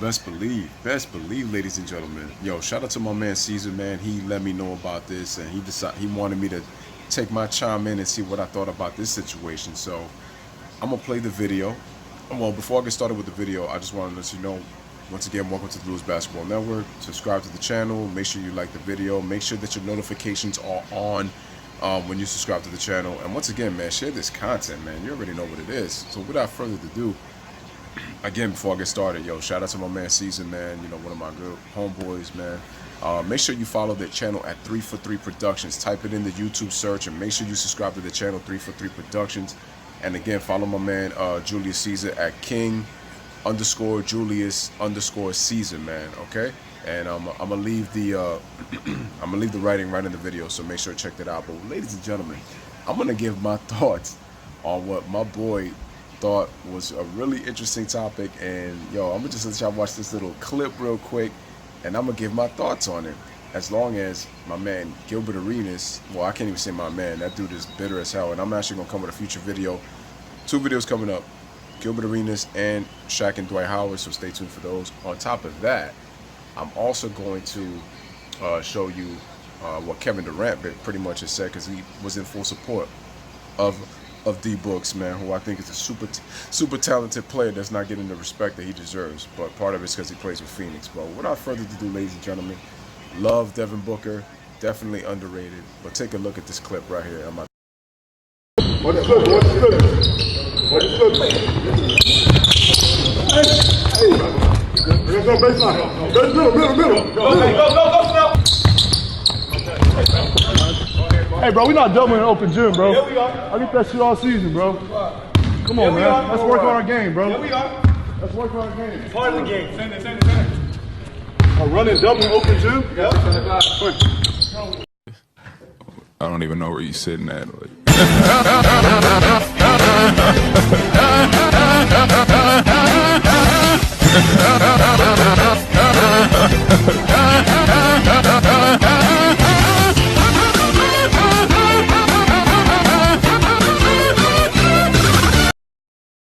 Best believe, ladies and gentlemen. Yo, shout out to my man Caesar, man. He let me know about this, and he wanted me to take my chime in and see what I thought about this situation. So I'm gonna play the video. Well, before I get started with the video, I just want to let you know, once again, welcome to the Blues Basketball Network. Subscribe to the channel. Make sure you like the video. Make sure that your notifications are on when you subscribe to the channel. And once again, man, share this content, man. You already know what it is. So without further ado, again, before I get started, yo, shout out to my man Caesar, man. You know, one of my good homeboys, man. Make sure you follow the channel at 3for3 Productions. Type it in the YouTube search and make sure you subscribe to the channel 3for3 Productions. And again, follow my man Julius Caesar at King_Julius_Caesar, man. Okay, and I'm gonna leave the I'm gonna leave the writing right in the video, so make sure to check that out. But ladies and gentlemen, I'm gonna give my thoughts on what my boy thought was a really interesting topic, and yo, I'm gonna just let y'all watch this little clip real quick, and I'm gonna give my thoughts on it. As long as my man Gilbert Arenas, well, I can't even say my man, that dude is bitter as hell, and I'm actually gonna come with a future video, 2 videos coming up, Gilbert Arenas and Shaq and Dwight Howard, so stay tuned for those. On top of that, I'm also going to show you what Kevin Durant pretty much has said, because he was in full support of D Books, man, who I think is a super talented player that's not getting the respect that he deserves. But part of it's because he plays with Phoenix. But without further ado, ladies and gentlemen, love Devin Booker, definitely underrated. But take a look at this clip right here. What's good? What's good? What's good? Hey, let's go baseline. Go, middle. Go. Hey, bro, we not doubling an open gym, bro. Yeah, we are. I get that shit all season, bro. Come on, man. Let's work on our game, bro. Yeah, we are. Let's work on our game. Part of the game. Send it. A running doubling open gym? Yep. I don't even know where you're sitting at.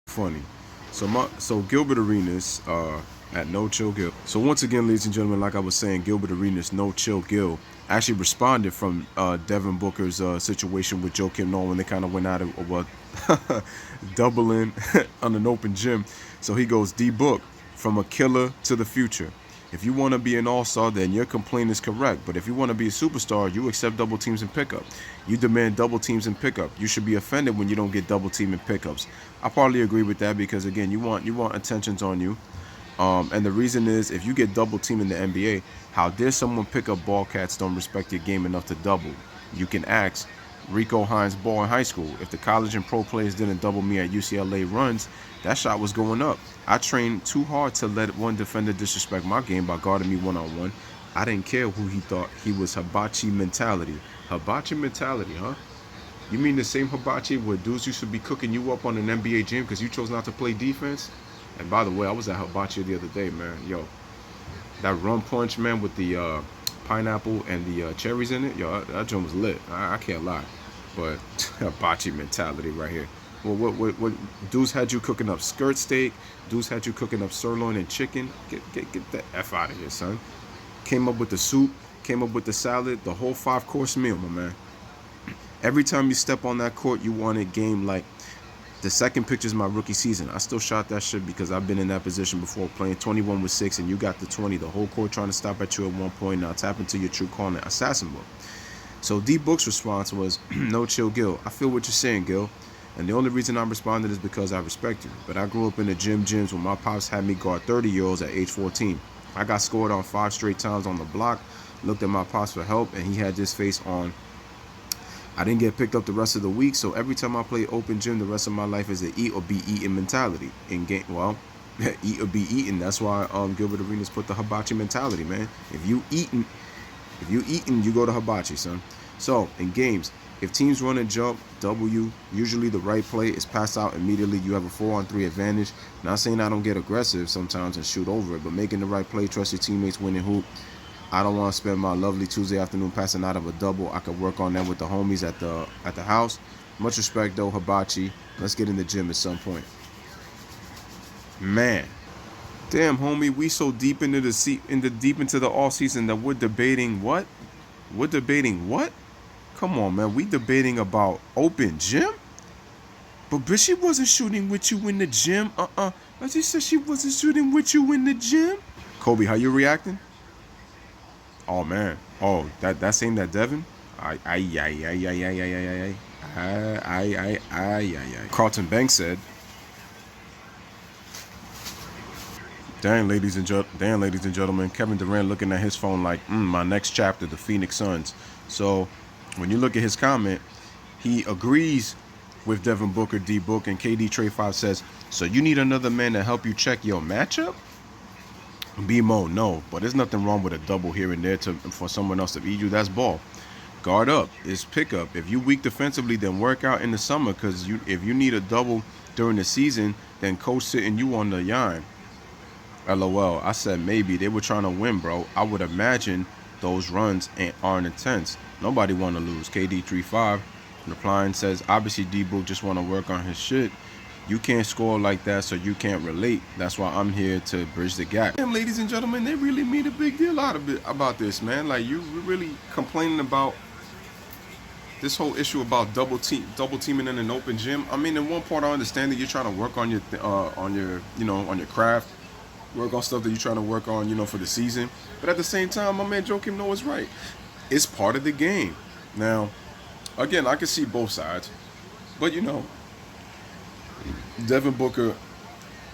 Funny. So Gilbert Arenas at No Chill Gil. So once again, ladies and gentlemen, like I was saying, Gilbert Arenas, No Chill Gil, actually responded from Devin Booker's situation with Joakim Noah when they kind of went out of doubling on an open gym. So he goes, D Book, from a killer to the future. If you want to be an all-star, then your complaint is correct. But if you want to be a superstar, you accept double teams and pickup. You demand double teams and pickup. You should be offended when you don't get double team and pickups. I partly agree with that, because again, you want attentions on you. And the reason is, if you get double team in the NBA, how dare someone pick up ball cats don't respect your game enough to double? You can ask Rico Hines Ball in high school. If the college and pro players didn't double me at UCLA runs, that shot was going up. I trained too hard to let one defender disrespect my game by guarding me one-on-one. I didn't care who he thought he was. Hibachi mentality. Hibachi mentality, huh? You mean the same hibachi where dudes used to be cooking you up on an NBA gym because you chose not to play defense? And by the way, I was at hibachi the other day, man. Yo, that rum punch, man, with the pineapple and the cherries in it, yo, that joint was lit. I can't lie. But hibachi mentality right here. Well, what dudes had you cooking up skirt steak, dudes had you cooking up sirloin and chicken. Get the F out of here, son. Came up with the soup, came up with the salad, the whole 5-course meal, my man. Every time you step on that court, you want a game like the second picture is my rookie season. I still shot that shit because I've been in that position before, playing 21 with 6, and you got the 20, the whole court trying to stop at you at one point. Now tap into your true calling, assassin mode. So D Book's response was, no chill, Gil. I feel what you're saying, Gil. And the only reason I responded is because I respect you. But I grew up in the gyms when my pops had me guard 30-year-olds at age 14. I got scored on 5 straight times on the block, looked at my pops for help, and he had this face on. I didn't get picked up the rest of the week, so every time I play open gym, the rest of my life is an eat or be eaten mentality. In game, well, eat or be eaten. That's why Gilbert Arenas put the hibachi mentality, man. If you eating, you go to hibachi, son. So in games, if teams run a jump, W, usually the right play is passed out immediately. You have a 4-on-3 advantage. Not saying I don't get aggressive sometimes and shoot over it, but making the right play, trust your teammates, win and hoop. I don't want to spend my lovely Tuesday afternoon passing out of a double. I could work on that with the homies at the house. Much respect though, hibachi. Let's get in the gym at some point. Man, Damn, homie, we so deep into the off season that we're debating what? We're debating what? Come on, man. We debating about open gym? But bitch, she wasn't shooting with you in the gym. But she said she wasn't shooting with you in the gym. Kobe, how you reacting? Oh man. Oh, that's aimed at Devin? Carlton Banks said, Damn, ladies and gentlemen, Kevin Durant looking at his phone like, my next chapter, the Phoenix Suns. So when you look at his comment, he agrees with Devin Booker, D Book, and KD Trey 5 says, so you need another man to help you check your matchup? B-Mo, no, but there's nothing wrong with a double here and there for someone else to beat you. That's ball. Guard up is pickup. If you weak defensively, then work out in the summer, because if you need a double during the season, then coach sitting you on the yarn. LOL. I said maybe. They were trying to win, bro. I would imagine those runs aren't intense. Nobody want to lose. KD 3-5 replying says, obviously D-Book just want to work on his shit. You can't score like that, so you can't relate. That's why I'm here to bridge the gap. Damn, ladies and gentlemen, they really made a big deal out of it about this, man. Like, you really complaining about this whole issue about double teaming in an open gym. I mean, in one part, I understand that you're trying to work on your craft, work on stuff that you're trying to work on, for the season. But at the same time, my man Joakim Noah's right. It's part of the game. Now, again, I can see both sides, but Devin Booker,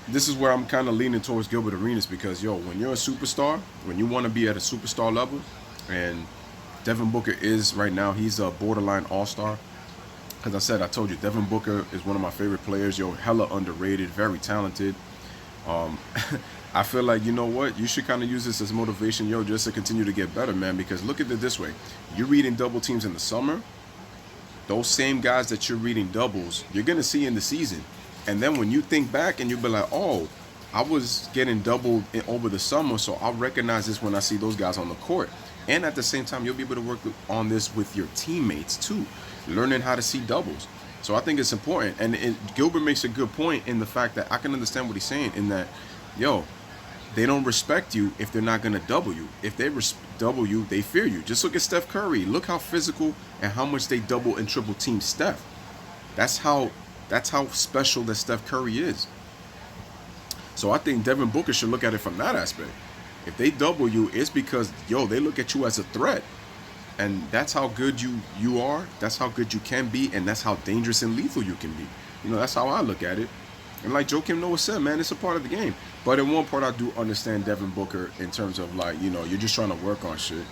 this is where I'm kind of leaning towards Gilbert Arenas, because when you're a superstar, when you want to be at a superstar level, and Devin Booker is right now, he's a borderline all-star. As I said, I told you, Devin Booker is one of my favorite players. Hella underrated, very talented. I feel like, you should kind of use this as motivation, just to continue to get better, man, because look at it this way. You're reading double teams in the summer. Those same guys that you're reading doubles, you're going to see in the season. And then when you think back and you'll be like, oh, I was getting doubled over the summer, so I'll recognize this when I see those guys on the court. And at the same time, you'll be able to work on this with your teammates too, learning how to see doubles. So I think it's important. And Gilbert makes a good point in the fact that I can understand what he's saying, in that, they don't respect you if they're not going to double you. If they double you, they fear you. Just look at Steph Curry. Look how physical and how much they double and triple team Steph. That's how special that Steph Curry is. So I think Devin Booker should look at it from that aspect. If they double you, it's because, they look at you as a threat. And that's how good you are. That's how good you can be. And that's how dangerous and lethal you can be. That's how I look at it. And like Joakim Noah said, man, it's a part of the game. But in one part, I do understand Devin Booker in terms of, like, you're just trying to work on shit.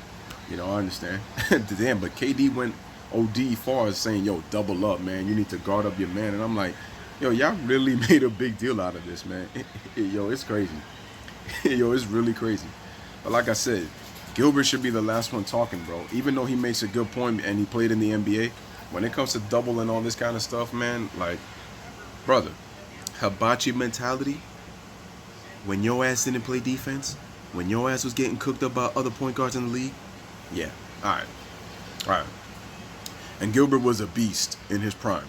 I understand. Damn, but KD went OD far as saying, double up, man. You need to guard up your man. And I'm like, y'all really made a big deal out of this, man. It's crazy. It's really crazy. But like I said, Gilbert should be the last one talking, bro. Even though he makes a good point and he played in the NBA, when it comes to double and all this kind of stuff, man, like, brother, hibachi mentality, when your ass didn't play defense, when your ass was getting cooked up by other point guards in the league, yeah, all right. And Gilbert was a beast in his prime,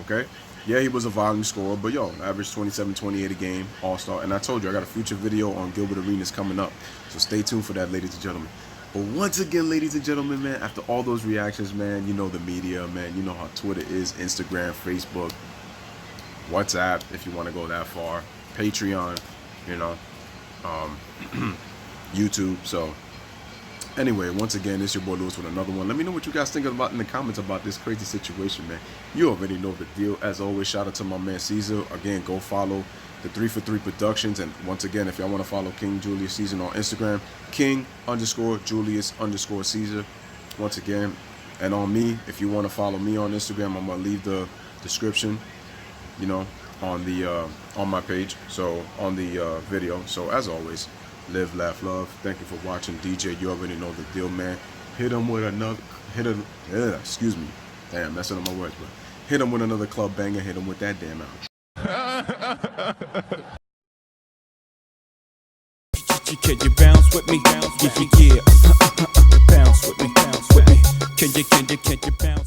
okay? Yeah, he was a volume scorer, but average 27, 28 a game, all-star. And I told you, I got a future video on Gilbert Arenas coming up, so stay tuned for that, ladies and gentlemen. But once again, ladies and gentlemen, man, after all those reactions, man, the media, man, you know how Twitter is, Instagram, Facebook, WhatsApp, if you want to go that far, Patreon, YouTube. So anyway, once again, it's your boy Lewis with another one. Let me know what you guys think about in the comments about this crazy situation, man. You already know the deal. As always, shout out to my man Caesar. Again, go follow the 3for3 Productions. And once again, if y'all want to follow King Julius Caesar on Instagram, King_Julius_Caesar. Once again, and on me, if you want to follow me on Instagram, I'm gonna leave the description, on my page, so on the video. So as always, live, laugh, love. Thank you for watching. DJ, you already know the deal, man. Hit him with another, excuse me, damn, messing up my words, but hit him with another club banger. Hit him with that damn out. Can you bounce with me? Yeah. Bounce with me. Can you bounce?